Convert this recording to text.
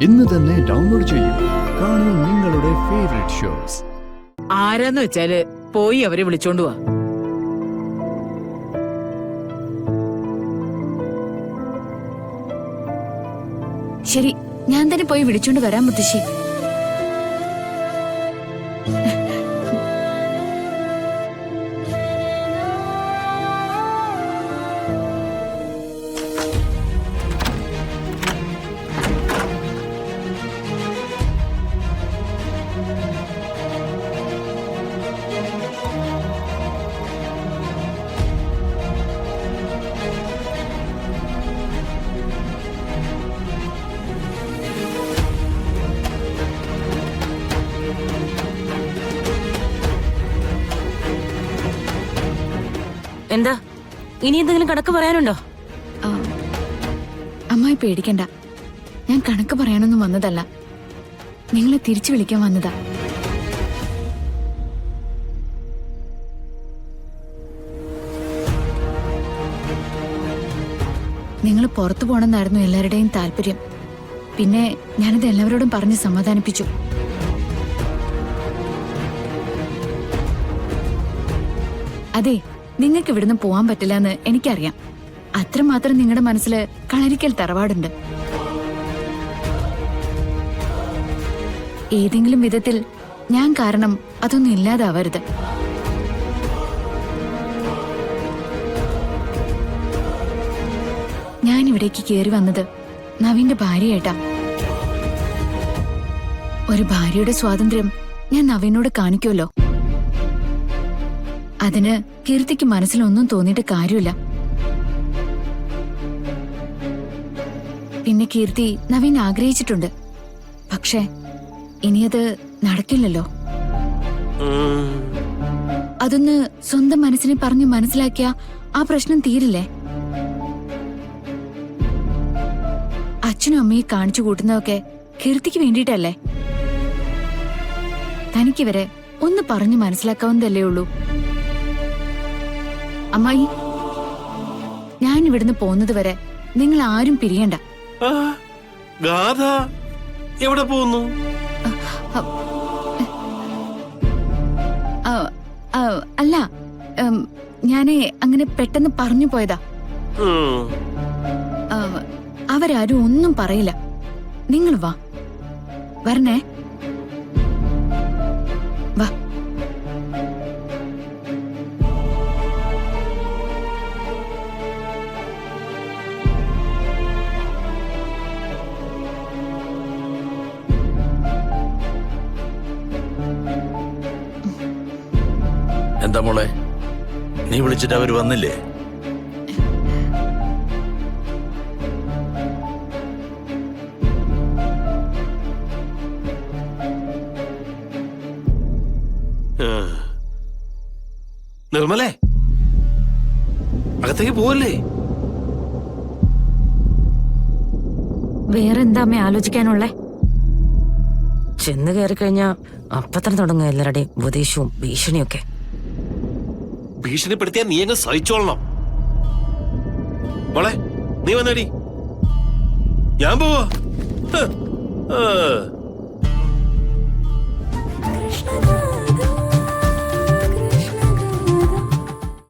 ഇന്ന് തന്നെ ഡൗൺലോഡ് ചെയ്യൂ. കാണൂ നിങ്ങളുടെ ഫേവറേറ്റ് ഷോസ്. ആരാന്ന് വെച്ചാല് പോയി അവരെ വിളിച്ചോണ്ട് വാ. ശരി, ഞാൻ തന്നെ പോയി വിളിച്ചോണ്ട് വരാൻ മുത്തശ്ശി. എന്താ ഇനി എന്തെങ്കിലും കണക്ക് പറയാനുണ്ടോ? അമ്മായി പേടിക്കണ്ട, ഞാൻ കണക്ക് പറയാനൊന്നും വന്നതല്ല, നിങ്ങളെ തിരിച്ചു വിളിക്കാൻ വന്നതാ. നിങ്ങൾ പുറത്തു പോണെന്നായിരുന്നു എല്ലാവരുടെയും താല്പര്യം. പിന്നെ ഞാനത് എല്ലാവരോടും പറഞ്ഞ് സമാധാനിപ്പിച്ചു. അതെ, നിങ്ങൾക്ക് ഇവിടുന്ന് പോവാൻ പറ്റില്ല എന്ന് എനിക്കറിയാം. അത്രമാത്രം നിങ്ങളുടെ മനസ്സിൽ കളരിക്കൽ തറവാടുണ്ട്. ഏതെങ്കിലും വിധത്തിൽ ഞാൻ കാരണം അതൊന്നും ഇല്ലാതാവരുത്. ഞാൻ ഇവിടേക്ക് കയറി വന്നത് നവീന്റെ ഭാര്യയായിട്ടാ. ഒരു ഭാര്യയുടെ സ്വാതന്ത്ര്യം ഞാൻ നവീനോട് കാണിക്കുമല്ലോ. അതിന് കീർത്തിക്ക് മനസ്സിലൊന്നും തോന്നിയിട്ട് കാര്യമില്ല. പിന്നെ കീർത്തി നവീൻ ആഗ്രഹിച്ചിട്ടുണ്ട്, പക്ഷേ ഇനിയത് നടക്കില്ലല്ലോ. അതൊന്ന് സ്വന്തം മനസ്സിനെ പറഞ്ഞു മനസ്സിലാക്കിയ ആ പ്രശ്നം തീരില്ലേ? അച്ഛനും അമ്മയെ കാണിച്ചു കൂട്ടുന്നതൊക്കെ കീർത്തിക്ക് വേണ്ടിയിട്ടല്ലേ? തനിക്കിവരെ ഒന്ന് പറഞ്ഞു മനസ്സിലാക്കാവുന്നതല്ലേ ഉള്ളൂ. അമ്മായി, ഞാൻ ഇവിടുന്ന് പോകുന്നത് വരെ നിങ്ങൾ ആരും പിരിയണ്ട. എവിടെ പോകുന്നു? അല്ല, ഞാനേ അങ്ങനെ പെട്ടെന്ന് പറഞ്ഞു പോയതാ. അവരാരും ഒന്നും പറയില്ല. നിങ്ങൾ വാ, വരണേ, വാ. എന്താ മോളെ, നീ വിളിച്ചിട്ട് അവര് വന്നില്ലേ? നിർമ്മലേ, അകത്തേക്ക് പോവല്ലേ? വേറെന്താ അമ്മ ആലോചിക്കാനുള്ളേ? ചെന്ന് കയറി കഴിഞ്ഞാ അപ്പത്തന്നെ തുടങ്ങുക എല്ലാവരുടെയും ഉപദേശവും ഭീഷണിയൊക്കെ. ഭീഷണിപ്പെടുത്തിയാ നീ അങ്ങ് സഹിച്ചോളണം. മോളെ, നീ വന്നടി, ഞാൻ പോവാ. കൃഷ്ണ